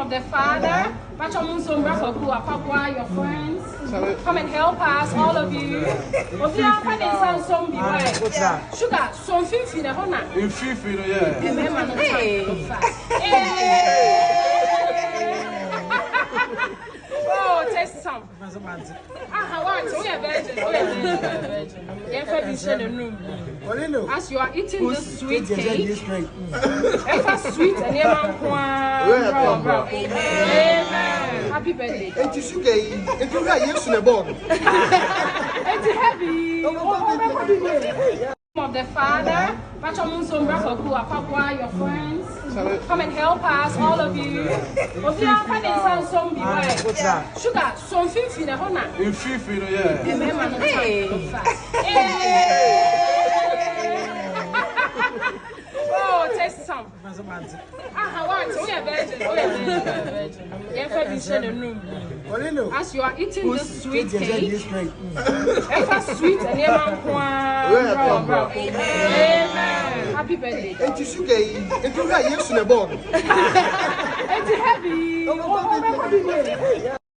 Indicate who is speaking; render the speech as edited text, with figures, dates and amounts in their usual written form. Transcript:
Speaker 1: of the Father, Akwaboah, your friends. Come and help us, all of you. Sugar, some 50 the honor.
Speaker 2: In 50, yeah.
Speaker 1: Oh, taste some. As you are eating this sweet cake, sweet and amen. Happy birthday.
Speaker 3: It's
Speaker 1: heavy. Of the Father, Akwaboah, your friends. Come and help us, all of you. Sugar, some 50 the honor.
Speaker 2: In 50, yeah.
Speaker 1: Oh, taste some. As you are eating this sweet cake, sweet and amen. Happy birthday.
Speaker 3: It's heavy.
Speaker 1: It's heavy.